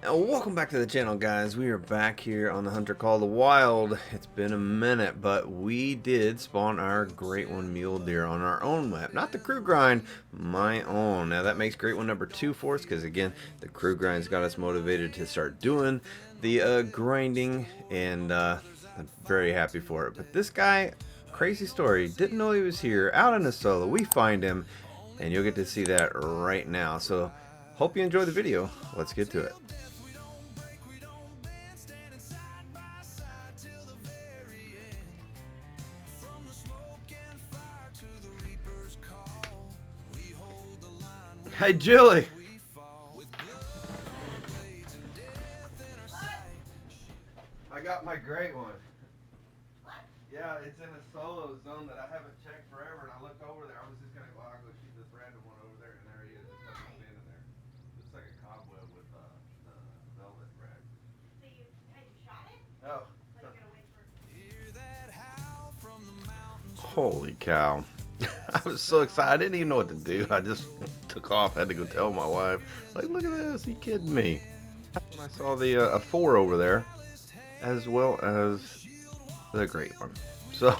Welcome back to the channel, guys. We are back here on the Hunter Call the Wild. It's been a minute, but we did spawn our Great One Mule Deer on our own map. Not the crew grind, my own. Now that makes Great One number 2 for us, because again, the crew grind's got us motivated to start doing the grinding, and I'm very happy for it. But this guy, crazy story, didn't know he was here, out in a solo. We find him, and you'll get to see that right now. So, hope you enjoy the video. Let's get to it. Hey, Julie. I got my great one. Yeah, it's in a solo zone that I haven't checked forever, and I looked over there. I was just gonna go, I'll go shoot this random one over there, and there he is, just standing there. Looks like a cobweb with the velvet rag. So you shot it? Oh. Like you're gonna wait for Holy cow. I was so excited. I didn't even know what to do. I just took off. I had to go tell my wife. Like, look at this. Are you kidding me? I saw the a 4 over there, as well as the great one. So,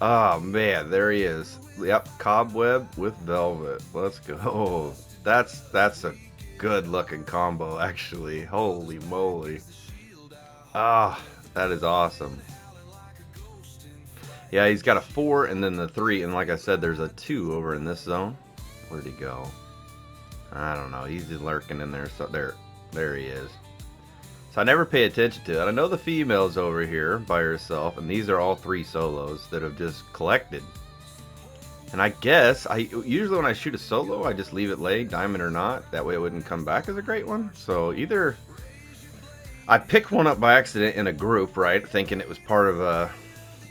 oh man, there he is. Yep, cobweb with velvet. Let's go. That's a good looking combo, actually. Holy moly. Ah, that is awesome. Yeah, he's got a 4 and then the 3, and like I said, there's a 2 over in this zone. Where'd he go? I don't know. He's just lurking in there. So there he is. So I never pay attention to it. I know the female's over here by herself, and these are all 3 solos that have just collected. And I guess usually when I shoot a solo, I just leave it lay, diamond or not. That way it wouldn't come back as a great one. So either I picked one up by accident in a group, right, thinking it was part of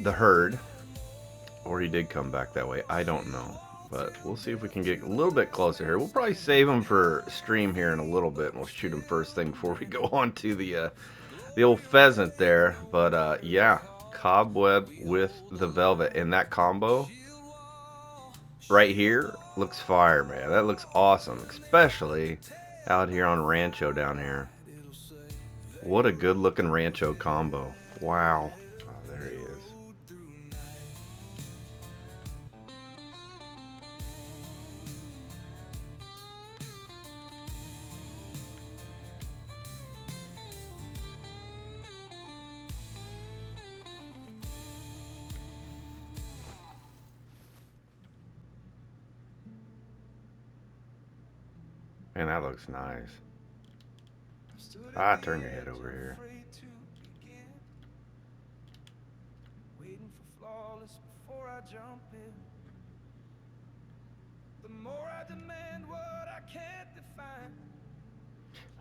the herd, or he did come back that way. I don't know, but we'll see if we can get a little bit closer here. We'll probably save him for stream here in a little bit, and we'll shoot him first thing before we go on to the old pheasant there. But yeah, cobweb with the velvet, and that combo right here looks fire, man. That looks awesome, especially out here on Rancho down here. What a good looking Rancho combo. Wow. Oh, there he is. Man, that looks nice. Turn your head over here.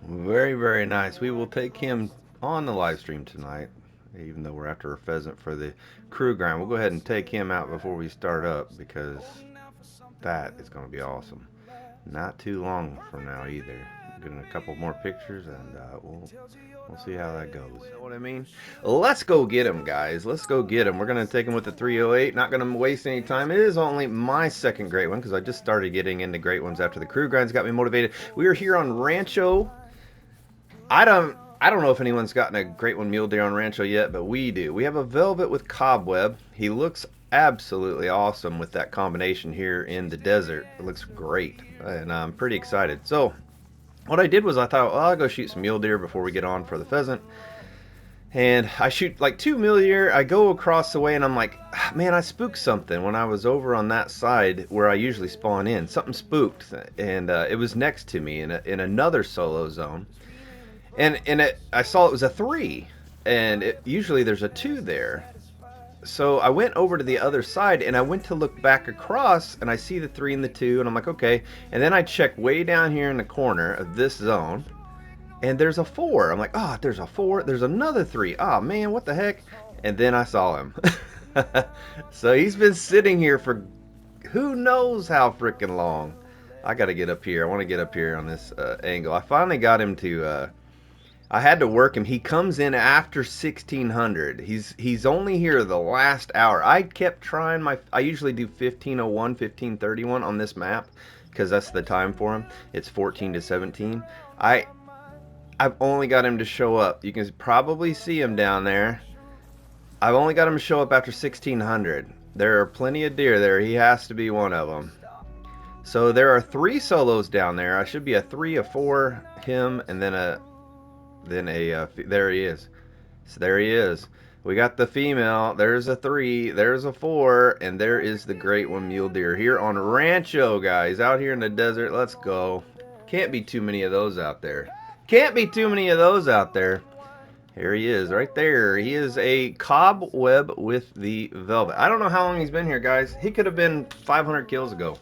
Very, very nice. We will take him on the live stream tonight, even though we're after a pheasant for the crew grind. We'll go ahead and take him out before we start up, because that is going to be awesome. Not too long from now either. Getting a couple more pictures, and we'll see how that goes. You know what I mean? Let's go get him, guys. Let's go get him. We're going to take him with the 308. Not going to waste any time. It is only my second great one, because I just started getting into great ones after the crew grinds got me motivated. We are here on Rancho. I don't know if anyone's gotten a great one mule deer on Rancho yet, but we do. We have a velvet with cobweb. He looks absolutely awesome with that combination here in the desert. It looks great, and I'm pretty excited. So what I did was I thought, well, I'll go shoot some mule deer before we get on for the pheasant. And I shoot like 2 mule deer. I go across the way, and I'm like, man, I spooked something when I was over on that side where I usually spawn in. Something spooked, and it was next to me in another solo zone. And I saw it was a 3, and usually there's a 2 there. So I went over to the other side, and I went to look back across, and I see the 3 and the 2, and I'm like, okay. And then I check way down here in the corner of this zone, and there's a 4. I'm like, oh, there's a 4. There's another 3. Oh, man, what the heck? And then I saw him. So he's been sitting here for who knows how freaking long. I got to get up here. I want to get up here on this angle. I finally got him to... I had to work him. He comes in after 1600. He's only here the last hour. I kept trying I usually do 1501, 1531 on this map, because that's the time for him. It's 14 to 17. I've only got him to show up. You can probably see him down there. I've only got him to show up after 1600. There are plenty of deer there. He has to be one of them. So there are 3 solos down there. I should be a 3, a 4, him, and then a there he is. So there he is. We got the female. There's a 3. There's a 4, and there is the great one mule deer here on Rancho, guys. Out here in the desert. Let's go. Can't be too many of those out there. Can't be too many of those out there. Here he is, right there. He is a cobweb with the velvet. I don't know how long he's been here, guys. He could have been 500 kills ago.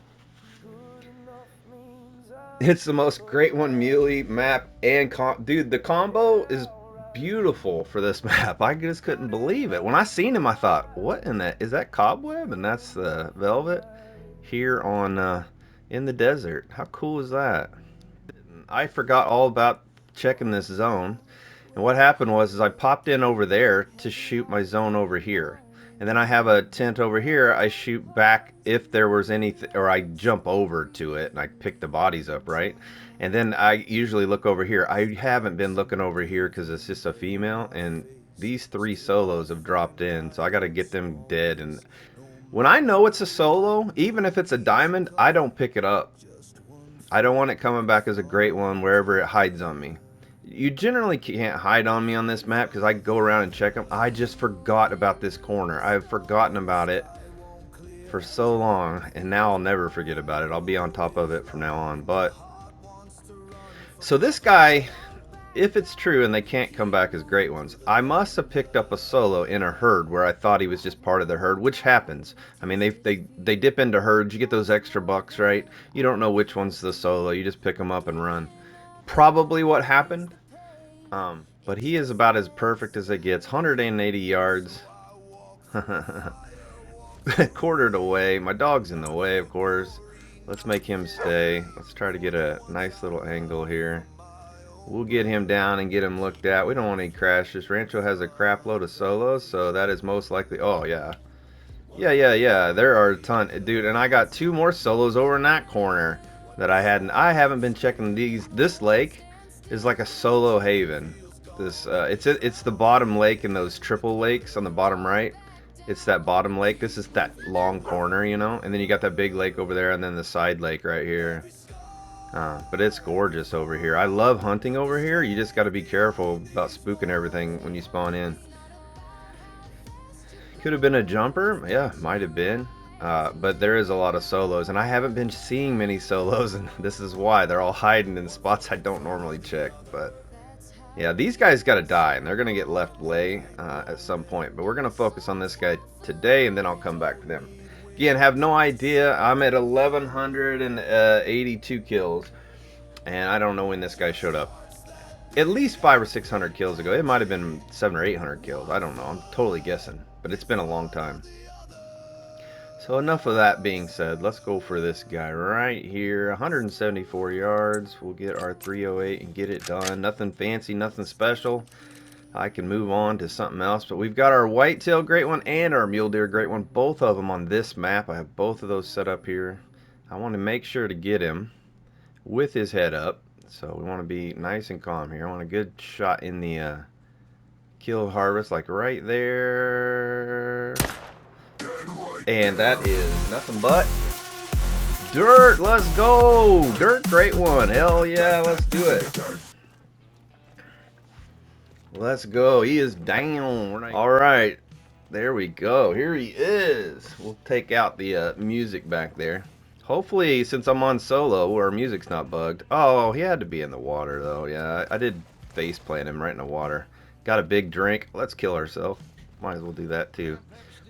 It's the most great one muley map and dude, the combo is beautiful for this map. I just couldn't believe it. When I seen him, I thought, what in that? Is that cobweb? And that's the velvet here on in the desert. How cool is that? I forgot all about checking this zone. And what happened was is I popped in over there to shoot my zone over here. And then I have a tent over here. I shoot back if there was anything, or I jump over to it and I pick the bodies up, right? And then I usually look over here. I haven't been looking over here because it's just a female, and these 3 solos have dropped in, so I got to get them dead. And when I know it's a solo, even if it's a diamond, I don't pick it up. I don't want it coming back as a great one wherever it hides on me. You generally can't hide on me on this map because I go around and check them. I just forgot about this corner. I've forgotten about it for so long, and now I'll never forget about it. I'll be on top of it from now on. But so this guy, if it's true and they can't come back as great ones, I must have picked up a solo in a herd where I thought he was just part of the herd, which happens. I mean, they dip into herds. You get those extra bucks, right? You don't know which one's the solo. You just pick them up and run. Probably what happened. But he is about as perfect as it gets. 180 yards. Quartered away. My dog's in the way, of course. Let's make him stay. Let's try to get a nice little angle here. We'll get him down and get him looked at. We don't want any crashes. Rancho has a crap load of solos, so that is most likely... Oh, yeah. Yeah. There are a ton. Dude, and I got 2 more solos over in that corner that I hadn't... I haven't been checking these. This lake is like a solo haven. This it's the bottom lake in those triple lakes on the bottom right. It's that bottom lake. This is that long corner, you know, and then you got that big lake over there, and then the side lake right here. But it's gorgeous over here. I love hunting over here. You just got to be careful about spooking everything when you spawn in. Could have been a jumper, yeah, might have been. But there is a lot of solos, and I haven't been seeing many solos, and this is why. They're all hiding in spots I don't normally check. But yeah, these guys got to die, and they're going to get left lay at some point. But we're going to focus on this guy today, and then I'll come back to them. Again, have no idea. I'm at 1,182 kills, and I don't know when this guy showed up. At least 500 or 600 kills ago. It might have been 700 or 800 kills. I don't know. I'm totally guessing, but it's been a long time. So enough of that being said, let's go for this guy right here. 174 yards. We'll get our 308 and get it done. Nothing fancy, nothing special. I can move on to something else, but we've got our whitetail great one and our mule deer great one, both of them on this map. I have both of those set up here. I want to make sure to get him with his head up, so we want to be nice and calm here. I want a good shot in the kill harvest, like right there. And that is nothing but dirt. Let's go. Dirt, great one. Hell yeah, let's do it. Let's go. He is down. All right, there we go. Here he is. We'll take out the music back there. Hopefully, since I'm on solo, our music's not bugged. Oh, he had to be in the water, though. Yeah, I did face plant him right in the water. Got a big drink. Let's kill ourselves. Might as well do that, too.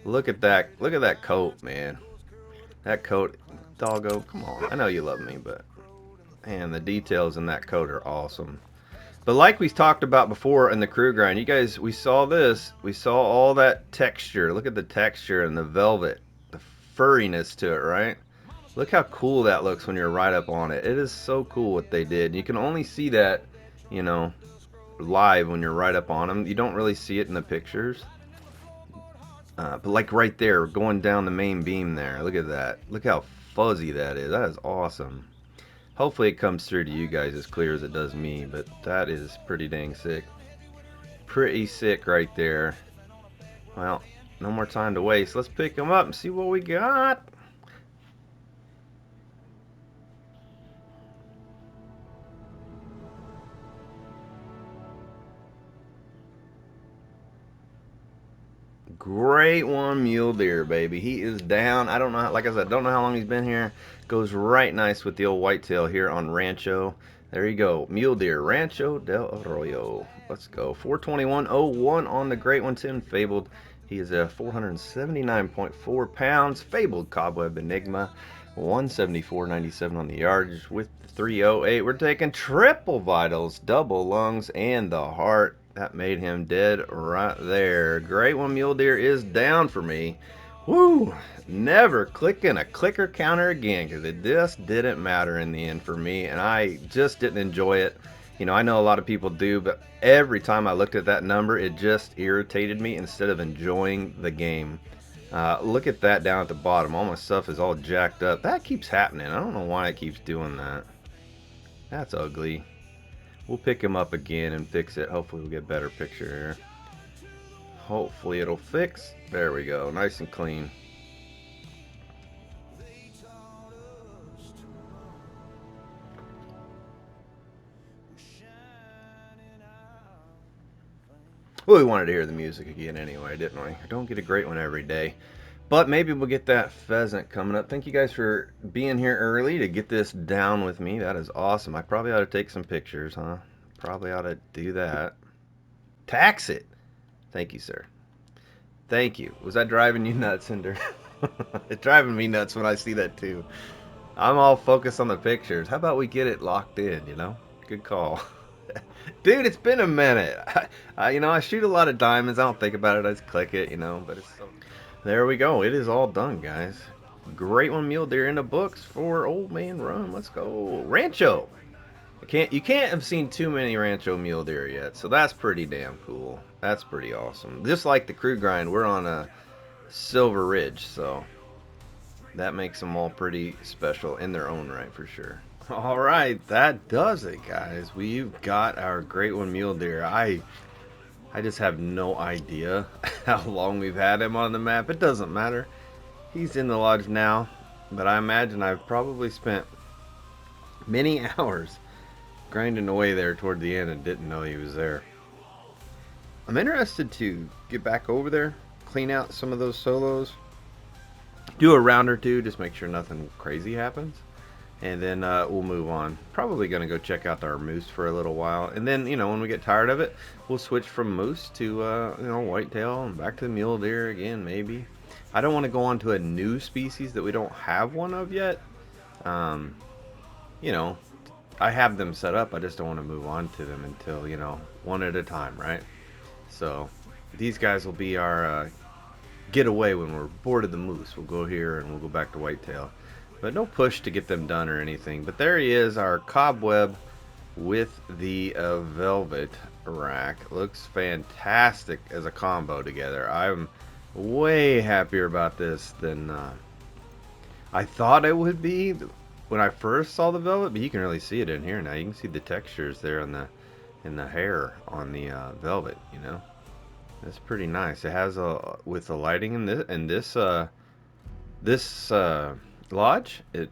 Look at that. Look at that coat, man. That coat. Doggo, come on. I know you love me, but... Man, the details in that coat are awesome. But like we talked about before in the crew grind, you guys, we saw this. We saw all that texture. Look at the texture and the velvet. The furriness to it, right? Look how cool that looks when you're right up on it. It is so cool what they did. You can only see that, you know, live when you're right up on them. You don't really see it in the pictures. But like right there, going down the main beam there. Look at that. Look how fuzzy that is. That is awesome. Hopefully it comes through to you guys as clear as it does me, but that is pretty dang sick. Pretty sick right there. Well, no more time to waste. Let's pick him up and see what we got. Great one, mule deer, baby. He is down. I don't know, like I said, don't know how long he's been here. Goes right nice with the old whitetail here on Rancho. There you go, mule deer, Rancho del Arroyo. Let's go. 421.01 on the great one, Tim Fabled. He is a 479.4 pounds. Fabled Cobweb Enigma. 174.97 on the yardage with 308. We're taking triple vitals, double lungs, and the heart. That made him dead right there. Great one, mule deer is down for me. Woo! Never clicking a clicker counter again because it just didn't matter in the end for me, and I just didn't enjoy it. You know, I know a lot of people do, but every time I looked at that number, it just irritated me instead of enjoying the game. Look at that down at the bottom. All my stuff is all jacked up. That keeps happening. I don't know why it keeps doing that. That's ugly. We'll pick him up again and fix it. Hopefully we'll get a better picture here. Hopefully it'll fix. There we go. Nice and clean. Well, we wanted to hear the music again anyway, didn't we? I don't get a great one every day. But maybe we'll get that pheasant coming up. Thank you guys for being here early to get this down with me. That is awesome. I probably ought to take some pictures, huh? Probably ought to do that. Tax it. Thank you, sir. Thank you. Was that driving you nuts, Cinder? It's driving me nuts when I see that too. I'm all focused on the pictures. How about we get it locked in, you know? Good call. Dude, it's been a minute. I shoot a lot of diamonds. I don't think about it. I just click it, but it's so... There we go. It is all done, guys. Great one, mule deer in the books for OldManRum. Let's go. Rancho. You can't have seen too many Rancho mule deer yet, so that's pretty damn cool. That's pretty awesome. Just like the crew grind, we're on a Silver Ridge, so that makes them all pretty special in their own right for sure. All right, that does it, guys. We've got our great one mule deer. I just have no idea how long we've had him on the map. It doesn't matter. He's in the lodge now, but I imagine I've probably spent many hours grinding away there toward the end and didn't know he was there. I'm interested to get back over there, clean out some of those solos, do a round or two, just make sure nothing crazy happens, and then we'll move on. Probably going to go check out our moose for a little while, and then when we get tired of it, we'll switch from moose to whitetail and back to the mule deer again, maybe. I don't want to go on to a new species that we don't have one of yet. I have them set up. I just don't want to move on to them until one at a time, right? So these guys will be our getaway when we're bored of the moose. We'll go here and we'll go back to whitetail. But no push to get them done or anything. But there he is, our cobweb with the velvet rack. Looks fantastic as a combo together. I'm way happier about this than I thought it would be when I first saw the velvet. But you can really see it in here now. You can see the textures there in the hair on the velvet. That's pretty nice. It has with the lighting in this lodge, it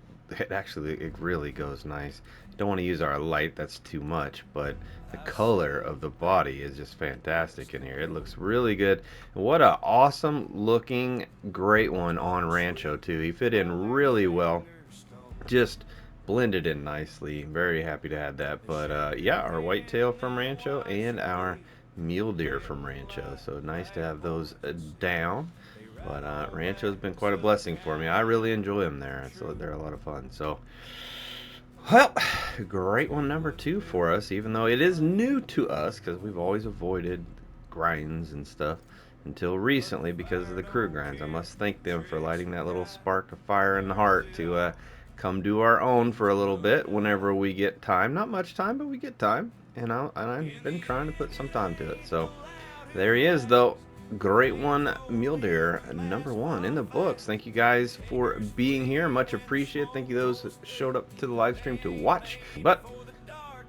really goes nice. Don't want to use our light, that's too much, but the color of the body is just fantastic in here. It looks really good. What a awesome looking great one on Rancho too. He fit in really well, just blended in nicely. Very happy to have that. But yeah, our whitetail from Rancho and our mule deer from Rancho, so nice to have those down. But Rancho's been quite a blessing for me. I really enjoy them there, so they're a lot of fun. So, well, great one number 2 for us, even though it is new to us because we've always avoided grinds and stuff until recently because of the crew grinds. I must thank them for lighting that little spark of fire in the heart to come do our own for a little bit whenever we get time. Not much time, but we get time, and I've been trying to put some time to it. So there he is, though. great one, mule deer #1 in the books. Thank you guys for being here. Much appreciated. Thank you those that showed up to the live stream to watch. But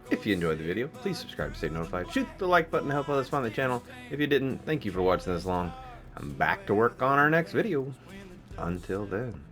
if you enjoyed the video, please subscribe to stay notified. Shoot the like button to help others find the channel. If you didn't, thank you for watching this long. I'm back to work on our next video. Until then.